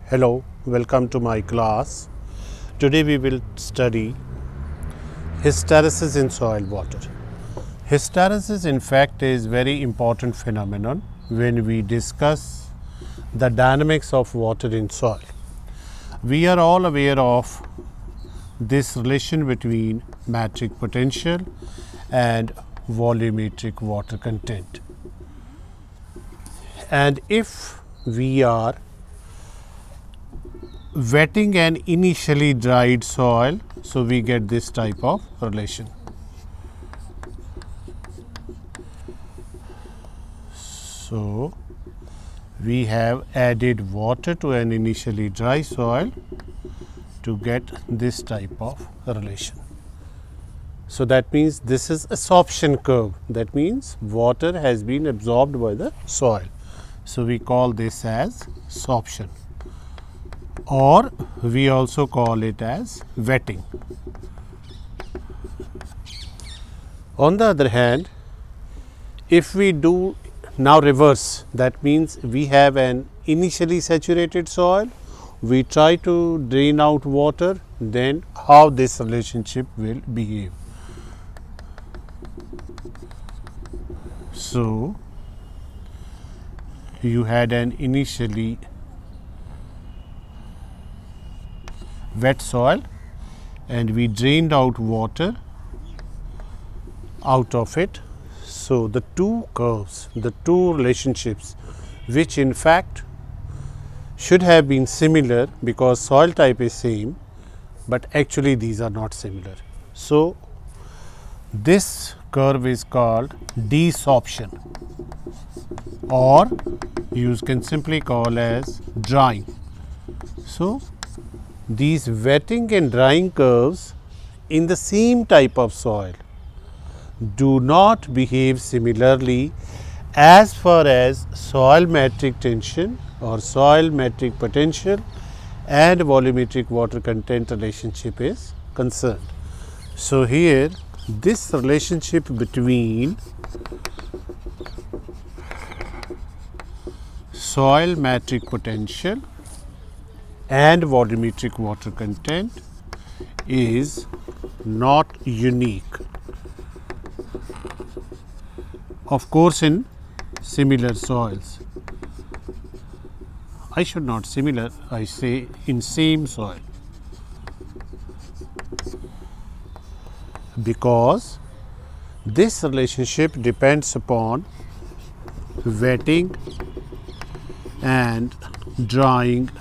Hello, welcome to my class. Today we will study hysteresis in soil water. Hysteresis in fact is very important phenomenon when we discuss the dynamics of water in soil. We are all aware of this relation between metric potential and volumetric water content. And if we are wetting an initially dried soil, so we get this type of relation. So we have added water to an initially dry soil to get this type of relation. So that means this is absorption curve. That means water has been absorbed by the soil. So we call this as sorption, or we also call it as wetting. On the other hand, if we do now reverse, that means we have an initially saturated soil, we try to drain out water, then how this relationship will behave. So you had an initially wet soil and we drained out water out of it. So the two curves, the two relationships, which in fact should have been similar because soil type is same, but actually these are not similar. So this curve is called desorption, or you can simply call as drying. So these wetting and drying curves in the same type of soil do not behave similarly as far as soil metric tension or soil metric potential and volumetric water content relationship is concerned. So here this relationship between soil metric potential and volumetric water content is not unique. Of course, in similar soils, I should not similar, I say in same soil, because this relationship depends upon wetting and drying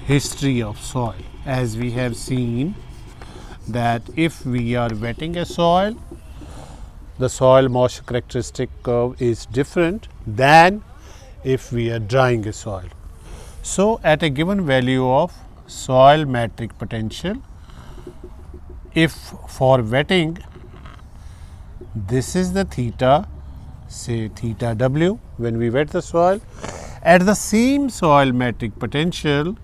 history of soil. As we have seen that if we are wetting a soil, the soil moisture characteristic curve is different than if we are drying a soil. So at a given value of soil metric potential, if for wetting this is the theta, say theta W when we wet the soil, at the same soil metric potential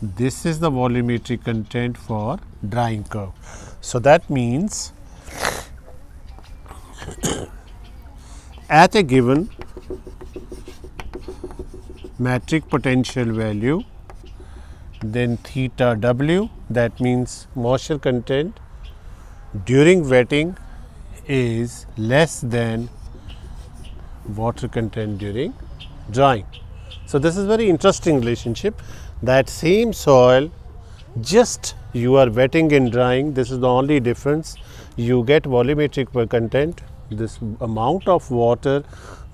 this is the volumetric content for drying curve. So that means at a given metric potential value, then theta W, that means moisture content during wetting is less than water content during drying. So this is very interesting relationship, that same soil, just you are wetting and drying, this is the only difference. You get volumetric content, this amount of water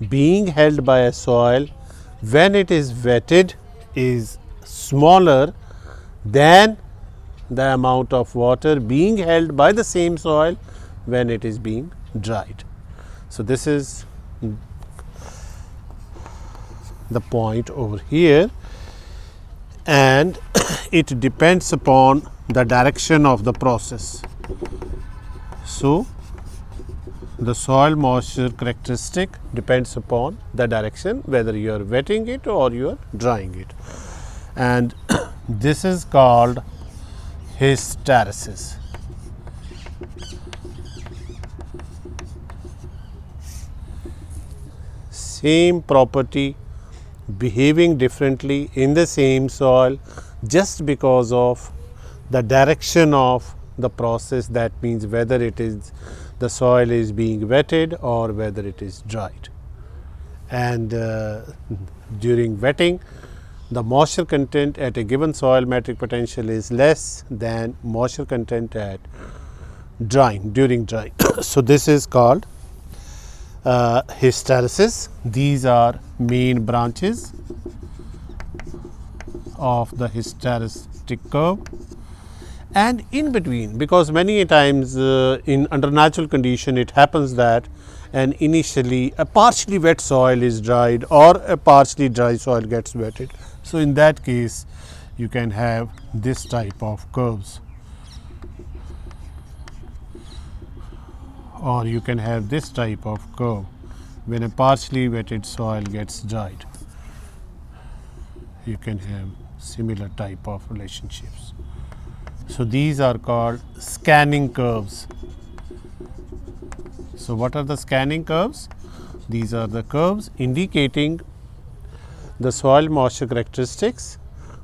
being held by a soil when it is wetted is smaller than the amount of water being held by the same soil when it is being dried. So this is the point over here, and it depends upon the direction of the process. So the soil moisture characteristic depends upon the direction, whether you are wetting it or you are drying it, and this is called hysteresis. Same property behaving differently in the same soil just because of the direction of the process. That means whether it is the soil is being wetted or whether it is dried. And during wetting, the moisture content at a given soil metric potential is less than moisture content at drying, during drying. So this is called hysteresis. These are main branches of the hysteretic curve. And in between, because many times in under natural condition it happens that and initially a partially wet soil is dried or a partially dry soil gets wetted. So in that case you can have this type of curves, or you can have this type of curve when a partially wetted soil gets dried. You can have similar type of relationships. So these are called scanning curves. So what are the scanning curves? These are the curves indicating the soil moisture characteristics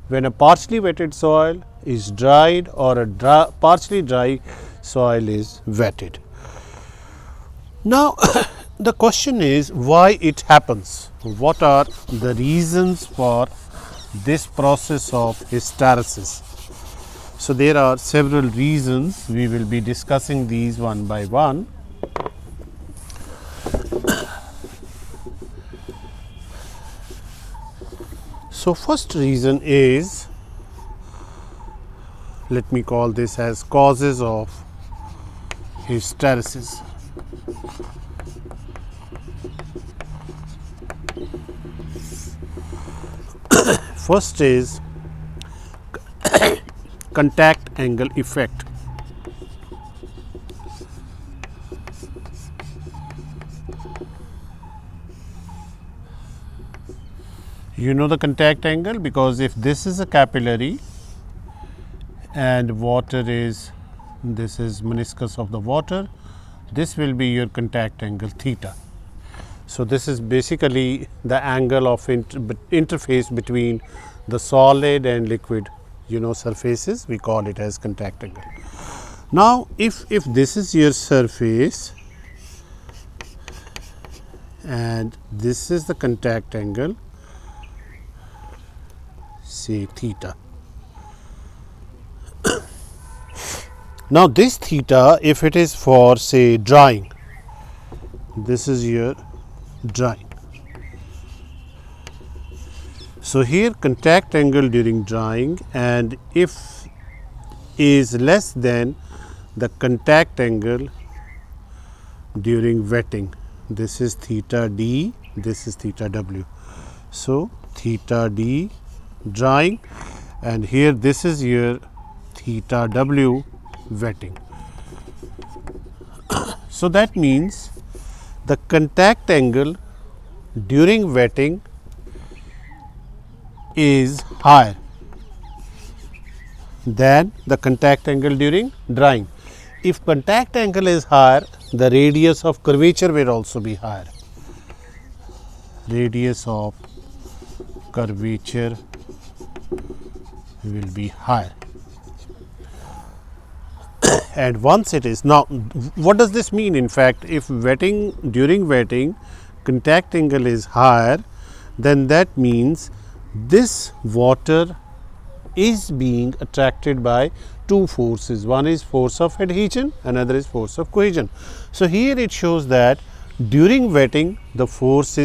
when a partially wetted soil is dried or a partially dry soil is wetted. Now the question is why it happens. What are the reasons for this process of hysteresis? So there are several reasons. We will be discussing these one by one. So first reason is, let me call this as causes of hysteresis. First is contact angle effect. You know the contact angle because if this is a capillary and water is, this is meniscus of the water, this will be your contact angle theta. So this is basically the angle of interface between the solid and liquid, surfaces. We call it as contact angle. Now if this is your surface and this is the contact angle, say theta. Now this theta, if it is for say drying, this is your drying. So here contact angle during drying, and if is less than the contact angle during wetting, this is theta d, this is theta w. So theta d drying, and here this is your theta w wetting. So that means the contact angle during wetting is higher than the contact angle during drying. If contact angle is higher, the radius of curvature will also be higher. Radius of curvature will be higher. And once it is, now what does this mean? In fact, if during wetting contact angle is higher, then that means this water is being attracted by two forces. One is force of adhesion, another is force of cohesion. So here it shows that during wetting the force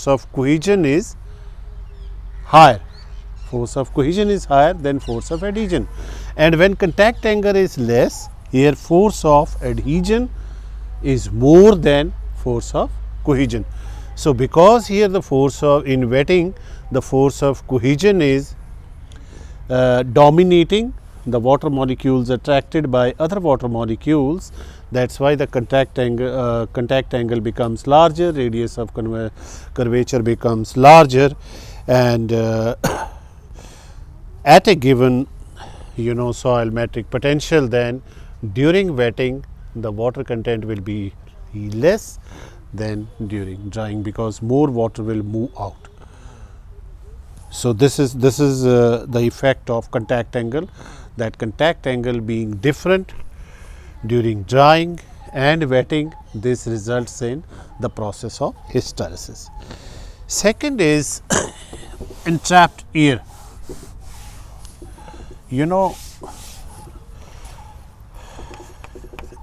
of cohesion is higher. Force of cohesion is higher than force of adhesion, and when contact angle is less, here force of adhesion is more than force of cohesion. So because here the force of, in wetting, the force of cohesion is dominating, the water molecules attracted by other water molecules, that's why the contact angle becomes larger, radius of curvature becomes larger, and at a given soil metric potential, then during wetting the water content will be less than during drying because more water will move out. So this is the effect of contact angle, that contact angle being different during drying and wetting, this results in the process of hysteresis. Second is entrapped air. You know,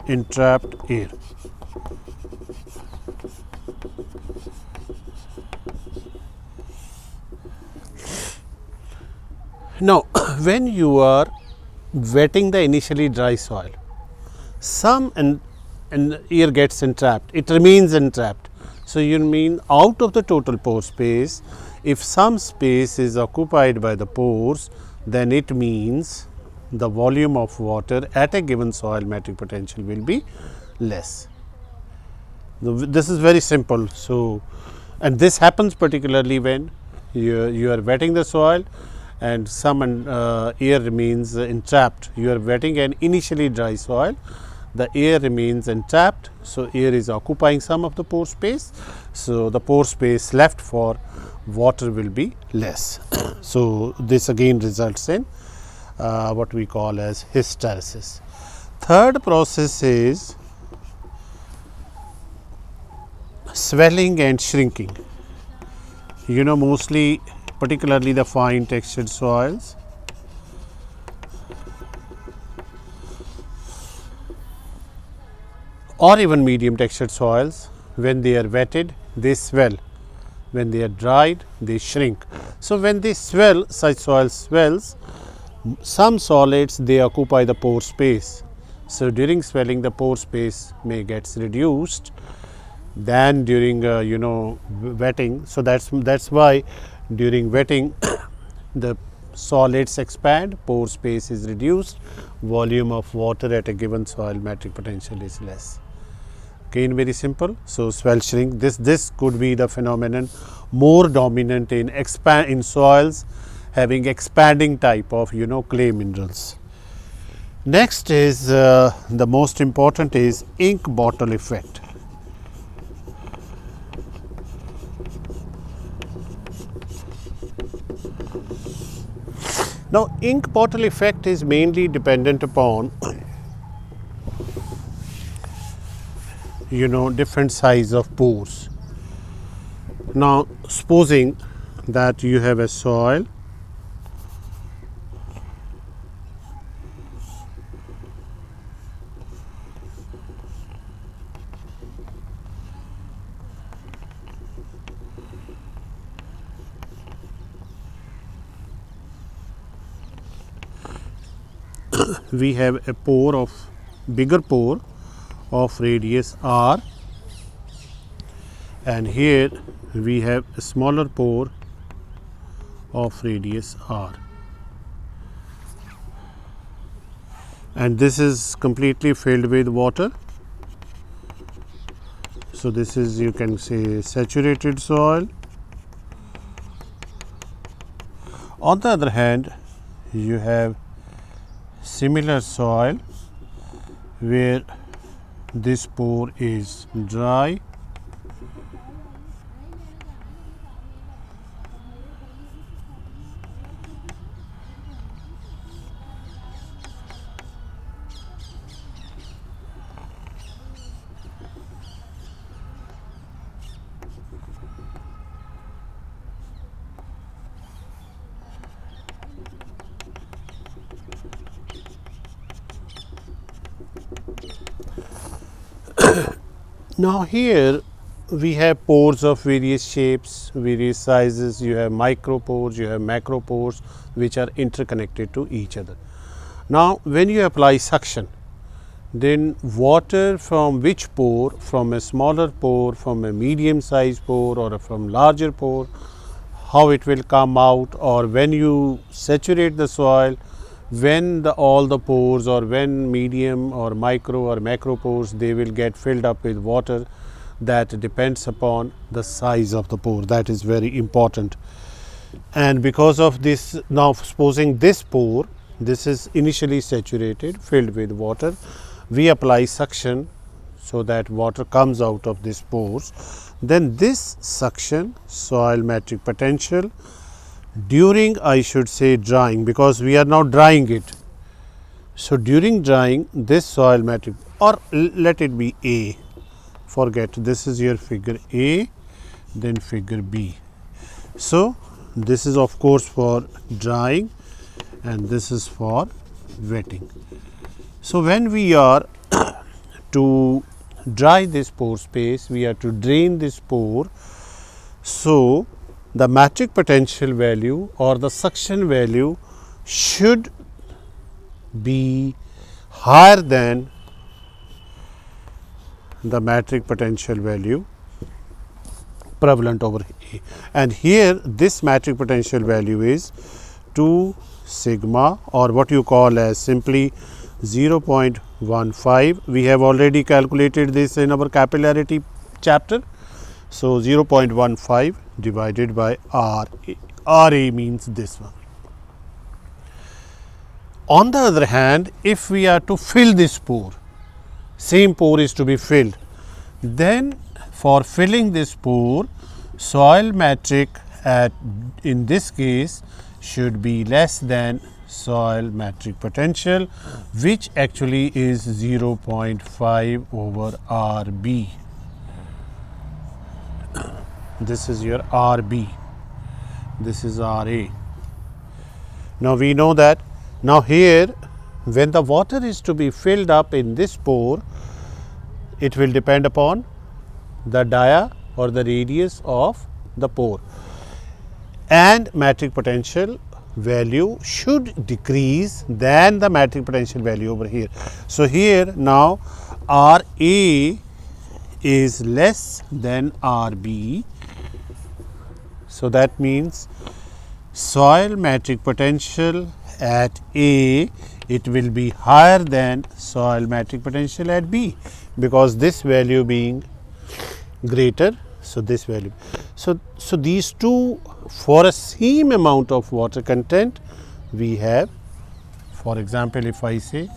entrapped air. Now, when you are wetting the initially dry soil, some and air gets entrapped, it remains entrapped. So, you mean out of the total pore space, if some space is occupied by the pores, then it means the volume of water at a given soil metric potential will be less. This is very simple. So, and this happens particularly when you are wetting the soil and some air remains entrapped. You are wetting an initially dry soil, the air remains entrapped. So, air is occupying some of the pore space. So, the pore space left for water will be less. So, this again results in what we call as hysteresis. Third process is swelling and shrinking. You know, mostly particularly the fine textured soils, or even medium textured soils, when they are wetted they swell, when they are dried they shrink. So, when they swell, such soil swells, some solids they occupy the pore space. So, during swelling the pore space may gets reduced than during wetting. So, that's why during wetting the solids expand, pore space is reduced, volume of water at a given soil metric potential is less. Again, very simple. So, swell shrink, this could be the phenomenon more dominant in soils having expanding type of clay minerals. Next is the most important is ink bottle effect. Now, ink bottle effect is mainly dependent upon different size of pores. Now, supposing that you have a soil we have a bigger pore of radius r, and here we have a smaller pore of radius r, and this is completely filled with water. So, this is, you can say, saturated soil. On the other hand, you have similar soil where this pore is dry Now, here we have pores of various shapes, various sizes. You have micro pores, you have macro pores, which are interconnected to each other. Now, when you apply suction, then water from which pore, from a smaller pore, from a medium sized pore, or from larger pore, how it will come out, or when you saturate the soil, when all the pores, or when medium or micro or macro pores, they will get filled up with water. That depends upon the size of the pore. That is very important. And because of this, now supposing this pore, this is initially saturated, filled with water, we apply suction so that water comes out of these pores. Then this suction, soil metric potential, During, I should say, drying, because we are now drying it. So, during drying, this soil matrix, or let it be A, forget, this is your figure A, then figure B. So, this is of course for drying and this is for wetting. So, when we are to dry this pore space, we are to drain this pore. So, the metric potential value or the suction value should be higher than the metric potential value prevalent over A. And here this metric potential value is 2 sigma, or what you call as simply 0.15. We have already calculated this in our capillarity chapter. So, 0.15 divided by RA. RA means this one. On the other hand, if we are to fill this pore, same pore is to be filled, then for filling this pore, soil metric at, in this case, should be less than soil metric potential, which actually is 0.5 over RB. This is your RB, this is RA. Now we know that. Now here, when the water is to be filled up in this pore, it will depend upon the dia or the radius of the pore, and metric potential value should decrease than the metric potential value over here. So here now RA is less than RB. So that means soil metric potential at A, it will be higher than soil metric potential at B, because this value being greater. So this value. So these two, for a same amount of water content, we have, for example, if I say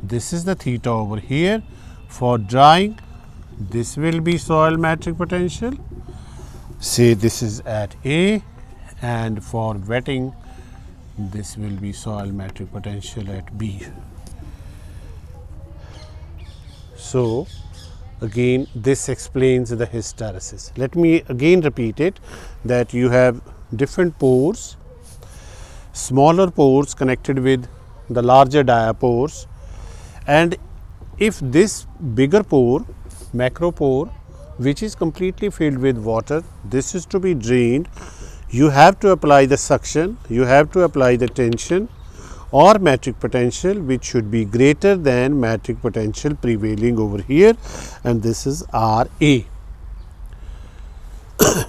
this is the theta over here, for drying this will be soil metric potential, say this is at A, and for wetting this will be soil metric potential at B. So again this explains the hysteresis. Let me again repeat it, that you have different pores, smaller pores connected with the larger diapores, and if this bigger pore, macropore, which is completely filled with water, this is to be drained, you have to apply the suction, you have to apply the tension or metric potential, which should be greater than metric potential prevailing over here, and this is RA.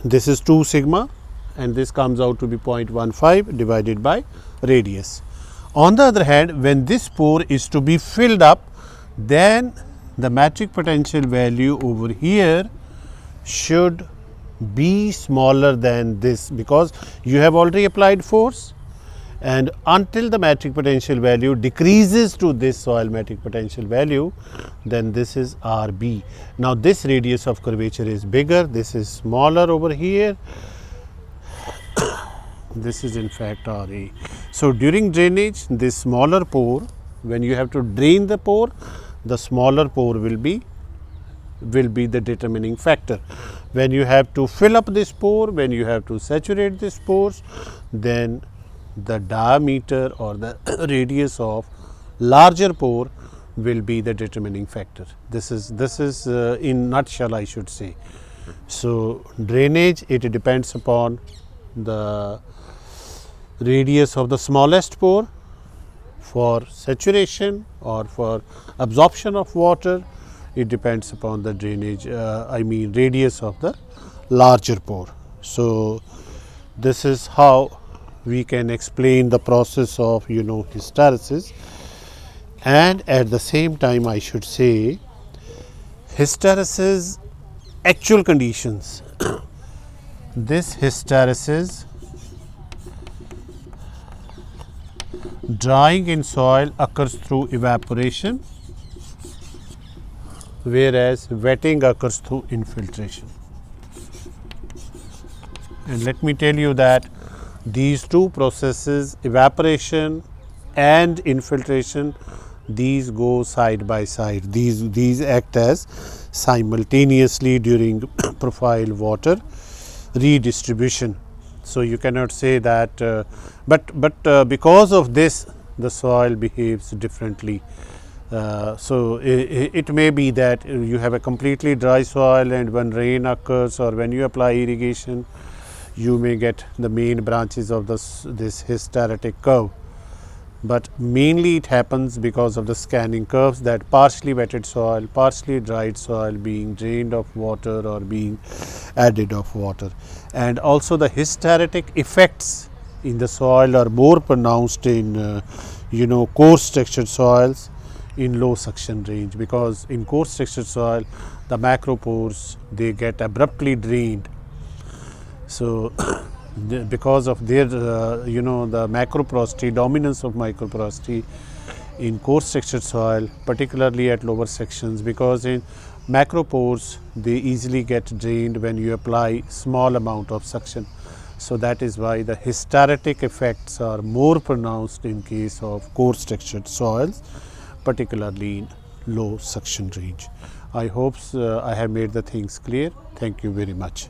This is 2 sigma and this comes out to be 0.15 divided by radius. On the other hand, when this pore is to be filled up, then the metric potential value over here should be smaller than this, because you have already applied force, and until the metric potential value decreases to this soil metric potential value, then this is RB. Now this radius of curvature is bigger, this is smaller over here, this is in fact RA. So during drainage, this smaller pore, when you have to drain the pore, the smaller pore will be the determining factor. When you have to fill up this pore, when you have to saturate this pores, then the diameter or the radius of larger pore will be the determining factor. This is in nutshell, I should say. So drainage, it depends upon the radius of the smallest pore. For saturation or for absorption of water, it depends upon the drainage, radius of the larger pore. So this is how we can explain the process of hysteresis, and at the same time I should say hysteresis actual conditions. This hysteresis, drying in soil occurs through evaporation, whereas wetting occurs through infiltration. And let me tell you that These two processes, evaporation and infiltration, these go side by side. These act as simultaneously during profile water redistribution. So you cannot say that, but because of this, the soil behaves differently. So it may be that you have a completely dry soil, and when rain occurs or when you apply irrigation, you may get the main branches of this hysteretic curve. But mainly it happens because of the scanning curves, that partially wetted soil, partially dried soil being drained of water or being added of water. And also the hysteretic effects in the soil are more pronounced in coarse textured soils in low suction range, because in coarse textured soil the macropores, they get abruptly drained. So because of their the macroporosity, dominance of microporosity in coarse textured soil, particularly at lower sections, because in macropores they easily get drained when you apply small amount of suction. So that is why the hysteretic effects are more pronounced in case of coarse textured soils, particularly in low suction range. I hope I have made the things clear. Thank you very much.